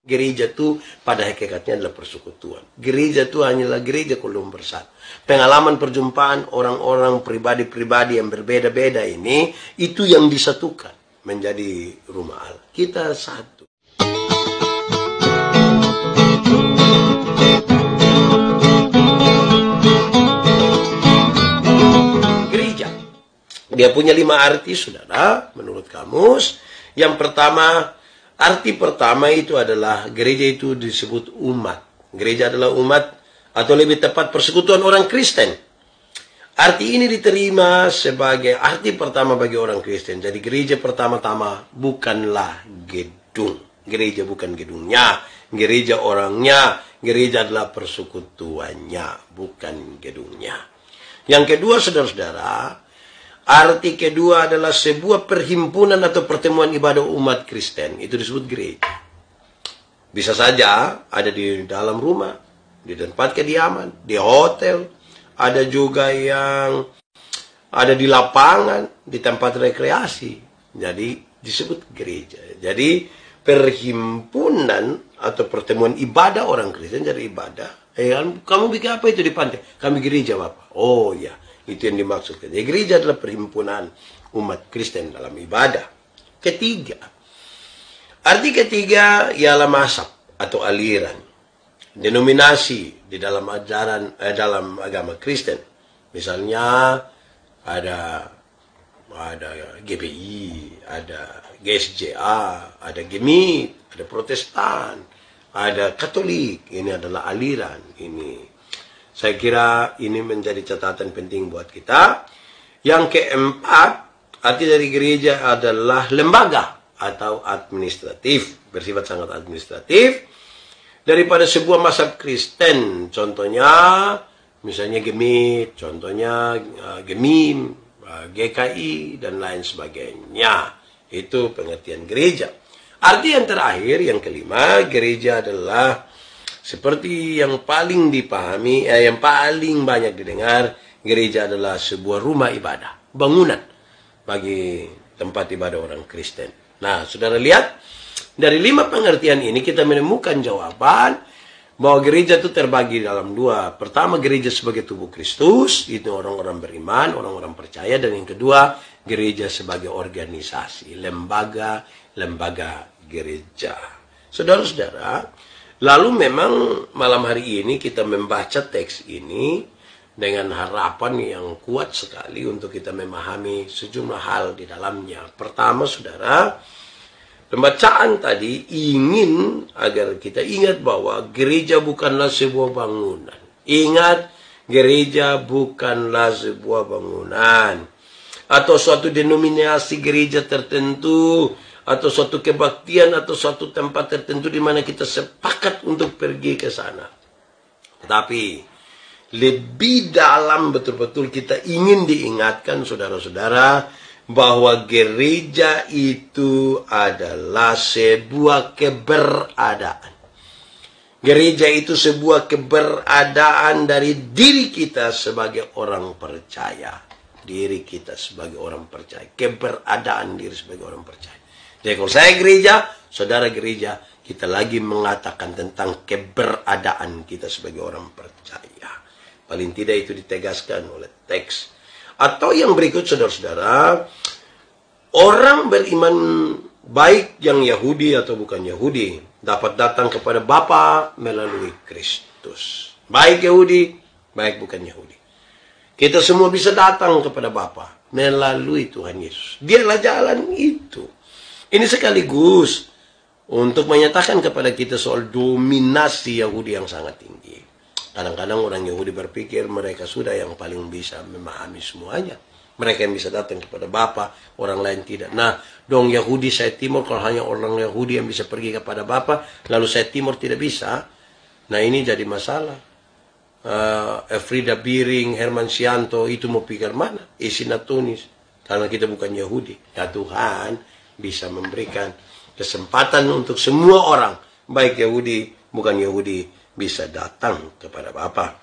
Gereja itu pada hakikatnya adalah persekutuan. Gereja itu hanyalah gereja kalau bersatu. Pengalaman perjumpaan orang-orang pribadi-pribadi yang berbeda-beda ini, itu yang disatukan menjadi rumah Allah. Kita satu. Gereja. Dia punya 5 arti, saudara, menurut kamus. Yang pertama, arti pertama itu adalah gereja itu disebut umat. Gereja adalah umat, atau lebih tepat persekutuan orang Kristen. Arti ini diterima sebagai arti pertama bagi orang Kristen. Jadi gereja pertama-tama bukanlah gedung. Gereja bukan gedungnya. Gereja orangnya. Gereja adalah persekutuannya, bukan gedungnya. Yang kedua, saudara-saudara, arti kedua adalah sebuah perhimpunan atau pertemuan ibadah umat Kristen. Itu disebut gereja. Bisa saja ada di dalam rumah, di tempat kediaman, di hotel. Ada juga yang ada di lapangan, di tempat rekreasi. Jadi disebut gereja. Jadi perhimpunan atau pertemuan ibadah orang Kristen jadi ibadah. Kamu bikin apa itu di pantai? Kami gereja, Bapak. Oh ya. Itu yang dimaksudkan. Jadi gereja adalah perhimpunan umat Kristen dalam ibadah. Ketiga. Arti ketiga ialah mazhab atau aliran. Denominasi di dalam ajaran dalam agama Kristen. Misalnya ada GBI, ada GSJA, ada Gemit, ada Protestan, ada Katolik. Ini adalah aliran ini. Saya kira ini menjadi catatan penting buat kita. Yang keempat, arti dari gereja adalah lembaga atau administratif. Bersifat sangat administratif. Daripada sebuah mazhab Kristen. Contohnya, misalnya Gemit, contohnya Gemim, GKI, dan lain sebagainya. Itu pengertian gereja. Arti yang terakhir, yang kelima, gereja adalah seperti yang paling dipahami, yang paling banyak didengar, gereja adalah sebuah rumah ibadah, bangunan bagi tempat ibadah orang Kristen. Nah, saudara lihat, dari 5 pengertian ini kita menemukan jawaban bahwa gereja itu terbagi dalam 2. Pertama, gereja sebagai tubuh Kristus, itu orang-orang beriman, orang-orang percaya. Dan yang kedua, gereja sebagai organisasi, lembaga gereja. Saudara-saudara, lalu memang malam hari ini kita membaca teks ini dengan harapan yang kuat sekali untuk kita memahami sejumlah hal di dalamnya. Pertama, saudara, pembacaan tadi ingin agar kita ingat bahwa gereja bukanlah sebuah bangunan. Ingat, gereja bukanlah sebuah bangunan. Atau suatu denominasi gereja tertentu, atau suatu kebaktian, atau suatu tempat tertentu di mana kita sepakat untuk pergi ke sana. Tetapi lebih dalam betul-betul kita ingin diingatkan, saudara-saudara, bahwa gereja itu adalah sebuah keberadaan. Gereja itu sebuah keberadaan dari diri kita sebagai orang percaya. Diri kita sebagai orang percaya. Keberadaan diri sebagai orang percaya. Jadi kalau saya gereja, saudara gereja, kita lagi mengatakan tentang keberadaan kita sebagai orang percaya. Paling tidak itu ditegaskan oleh teks. Atau yang berikut, saudara-saudara, orang beriman baik yang Yahudi atau bukan Yahudi dapat datang kepada Bapa melalui Kristus. Baik Yahudi, baik bukan Yahudi. Kita semua bisa datang kepada Bapa melalui Tuhan Yesus. Dialah jalan itu. Ini sekaligus untuk menyatakan kepada kita soal dominasi Yahudi yang sangat tinggi. Kadang-kadang orang Yahudi berpikir mereka sudah yang paling bisa memahami semuanya. Mereka yang bisa datang kepada Bapa, orang lain tidak. Nah, dong Yahudi saya Timur, kalau hanya orang Yahudi yang bisa pergi kepada Bapa, lalu saya Timur tidak bisa. Nah, ini jadi masalah. Efrida Biring, Herman Sianto, itu mau pikir mana? Isina Tunis. Karena kita bukan Yahudi. Ya Tuhan bisa memberikan kesempatan untuk semua orang, baik Yahudi, bukan Yahudi, bisa datang kepada Bapa.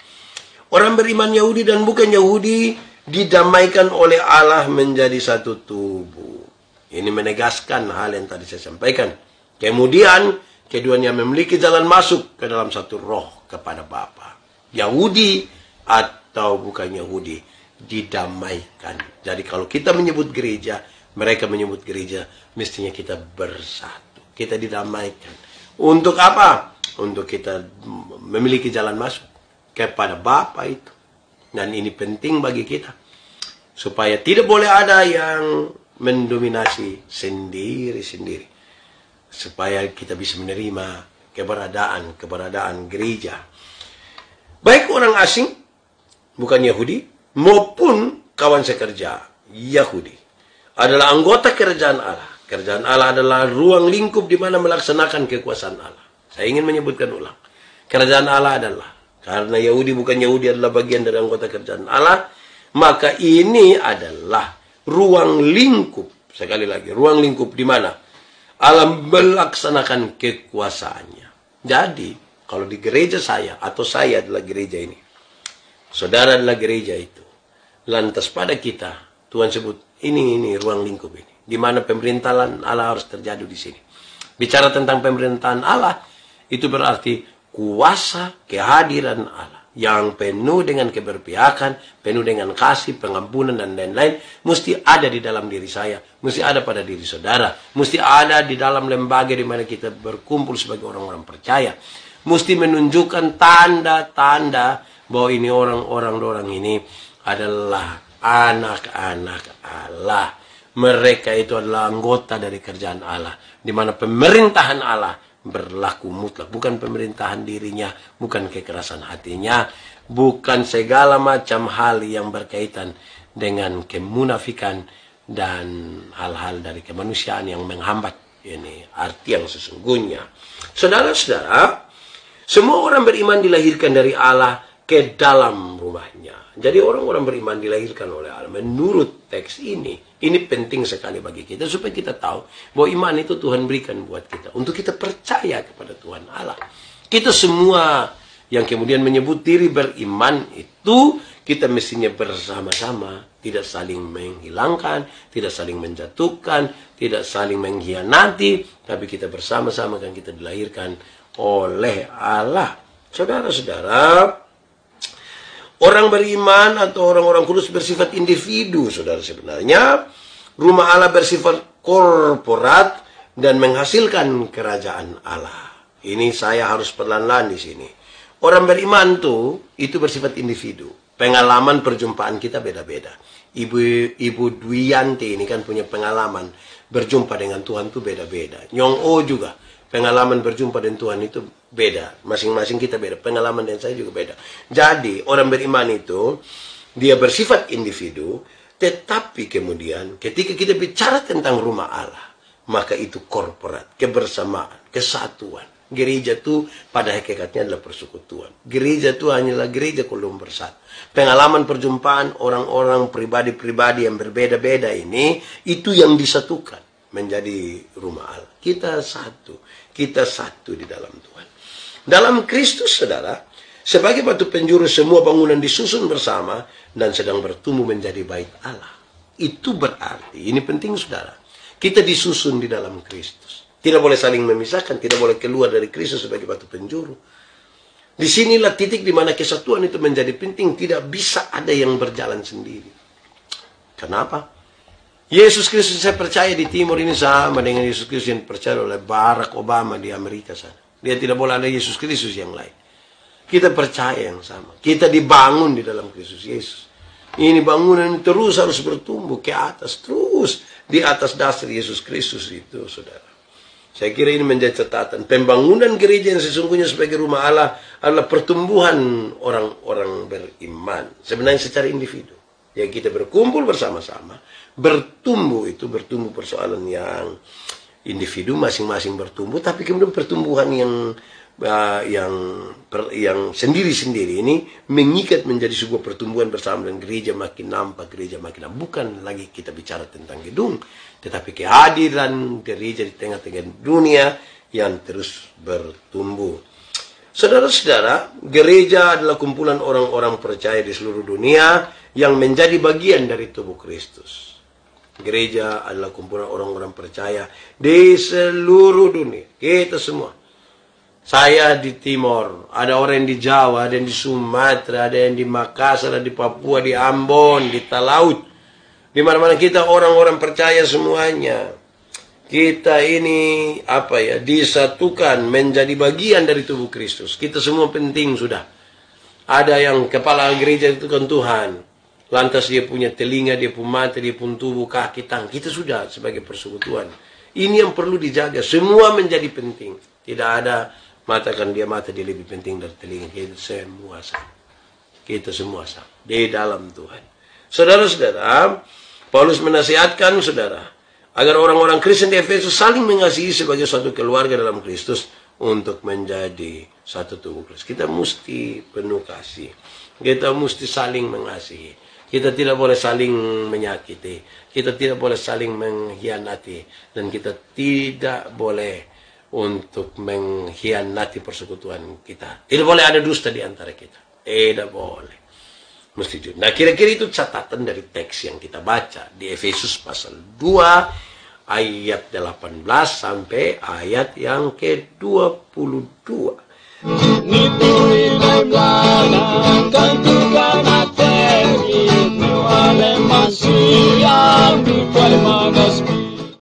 Orang beriman Yahudi dan bukan Yahudi didamaikan oleh Allah menjadi satu tubuh. Ini menegaskan hal yang tadi saya sampaikan. Kemudian keduanya memiliki jalan masuk ke dalam satu roh kepada Bapa. Yahudi atau bukan Yahudi didamaikan. Jadi kalau kita menyebut gereja, mereka menyebut gereja, mestinya kita bersatu. Kita didamaikan. Untuk apa? Untuk kita memiliki jalan masuk kepada Bapa itu. Dan ini penting bagi kita. Supaya tidak boleh ada yang mendominasi sendiri-sendiri. Supaya kita bisa menerima keberadaan gereja. Baik orang asing, bukan Yahudi, maupun kawan sekerja Yahudi, adalah anggota kerajaan Allah. Kerajaan Allah adalah ruang lingkup di mana melaksanakan kekuasaan Allah. Saya ingin menyebutkan ulang. Kerajaan Allah adalah, karena Yahudi bukan Yahudi adalah bagian dari anggota kerajaan Allah, maka ini adalah ruang lingkup. Sekali lagi, ruang lingkup di mana Allah melaksanakan kekuasaannya. Jadi, kalau di gereja saya, atau saya adalah gereja ini, saudara adalah gereja itu, lantas pada kita, Tuhan sebut, ini ruang lingkup ini, di mana pemerintahan Allah harus terjadi di sini. Bicara tentang pemerintahan Allah, itu berarti kuasa kehadiran Allah yang penuh dengan keberpihakan, penuh dengan kasih, pengampunan, dan lain-lain, mesti ada di dalam diri saya, mesti ada pada diri saudara, mesti ada di dalam lembaga di mana kita berkumpul sebagai orang-orang percaya, mesti menunjukkan tanda-tanda bahwa ini orang ini adalah anak-anak Allah. Mereka itu adalah anggota dari kerajaan Allah, di mana pemerintahan Allah berlaku mutlak, bukan pemerintahan dirinya, bukan kekerasan hatinya, bukan segala macam hal yang berkaitan dengan kemunafikan dan hal-hal dari kemanusiaan yang menghambat. Ini arti yang sesungguhnya. Saudara-saudara, semua orang beriman dilahirkan dari Allah ke dalam rumahnya. Jadi orang-orang beriman dilahirkan oleh Allah. Menurut teks ini penting sekali bagi kita supaya kita tahu bahwa iman itu Tuhan berikan buat kita untuk kita percaya kepada Tuhan Allah. Kita semua yang kemudian menyebut diri beriman itu kita mestinya bersama-sama, tidak saling menghilangkan, tidak saling menjatuhkan, tidak saling mengkhianati, tapi kita bersama-sama kan kita dilahirkan oleh Allah. Saudara-saudara, orang beriman atau orang-orang kudus bersifat individu, saudara. Sebenarnya rumah Allah bersifat korporat dan menghasilkan kerajaan Allah. Ini saya harus pelan-pelan di sini. Orang beriman itu bersifat individu. Pengalaman perjumpaan kita beda-beda. Ibu Dwiyanti ini kan punya pengalaman berjumpa dengan Tuhan itu beda-beda. Nyong O juga. Pengalaman berjumpa dengan Tuhan itu beda. Masing-masing kita beda. Pengalaman dan saya juga beda. Jadi, orang beriman itu, dia bersifat individu, tetapi kemudian ketika kita bicara tentang rumah Allah, maka itu korporat, kebersamaan, kesatuan. Gereja itu pada hakikatnya adalah persekutuan. Gereja itu hanyalah gereja kalau bersatu. Pengalaman perjumpaan orang-orang pribadi-pribadi yang berbeda-beda ini, itu yang disatukan menjadi rumah Allah. Kita satu di dalam Tuhan. Dalam Kristus, saudara, sebagai batu penjuru semua bangunan disusun bersama dan sedang bertumbuh menjadi bait Allah. Itu berarti, ini penting saudara, kita disusun di dalam Kristus. Tidak boleh saling memisahkan, tidak boleh keluar dari Kristus sebagai batu penjuru. Disinilah titik di mana kesatuan itu menjadi penting, tidak bisa ada yang berjalan sendiri. Kenapa? Yesus Kristus saya percaya di timur ini sama dengan Yesus Kristus yang percaya oleh Barack Obama di Amerika sana. Dia tidak boleh ada Yesus Kristus yang lain. Kita percaya yang sama. Kita dibangun di dalam Kristus Yesus. Ini bangunan terus harus bertumbuh ke atas. Terus di atas dasar Yesus Kristus itu, saudara. Saya kira ini menjadi catatan. Pembangunan gereja yang sesungguhnya sebagai rumah Allah adalah pertumbuhan orang-orang beriman. Sebenarnya secara individu. Ya kita berkumpul bersama-sama. Bertumbuh itu bertumbuh persoalan yang individu masing-masing bertumbuh, tapi kemudian pertumbuhan yang sendiri-sendiri ini mengikat menjadi sebuah pertumbuhan bersama, dan gereja makin nampak, bukan lagi kita bicara tentang gedung, tetapi kehadiran gereja di tengah-tengah dunia yang terus bertumbuh. Saudara-saudara, gereja adalah kumpulan orang-orang percaya di seluruh dunia yang menjadi bagian dari tubuh Kristus. Gereja adalah kumpulan orang-orang percaya di seluruh dunia. Kita semua. Saya di Timor, ada orang yang di Jawa, ada yang di Sumatera, ada yang di Makassar, ada di Papua, di Ambon, di Talaut. Di mana-mana kita orang-orang percaya semuanya. Kita ini disatukan menjadi bagian dari tubuh Kristus. Kita semua penting sudah. Ada yang kepala gereja itu kan Tuhan. Lantas dia punya telinga, dia punya mata, dia punya tubuh, kaki, tangan. Kita sudah sebagai persekutuan. Ini yang perlu dijaga. Semua menjadi penting. Tidak ada mata dia lebih penting dari telinga. Kita semua sama. Kita semua sama. Di dalam Tuhan. Saudara-saudara, Paulus menasihatkan saudara, agar orang-orang Kristen di Efesus saling mengasihi sebagai suatu keluarga dalam Kristus untuk menjadi satu tubuh Kristus. Kita mesti penuh kasih. Kita mesti saling mengasihi. Kita tidak boleh saling menyakiti. Kita tidak boleh saling mengkhianati. Dan kita tidak boleh untuk mengkhianati persekutuan kita. Tidak boleh ada dusta di antara kita. Tidak boleh. Mesti jujur. Nah, kira-kira itu catatan dari teks yang kita baca di Efesus pasal 2 ayat 18 sampai ayat yang ke-22.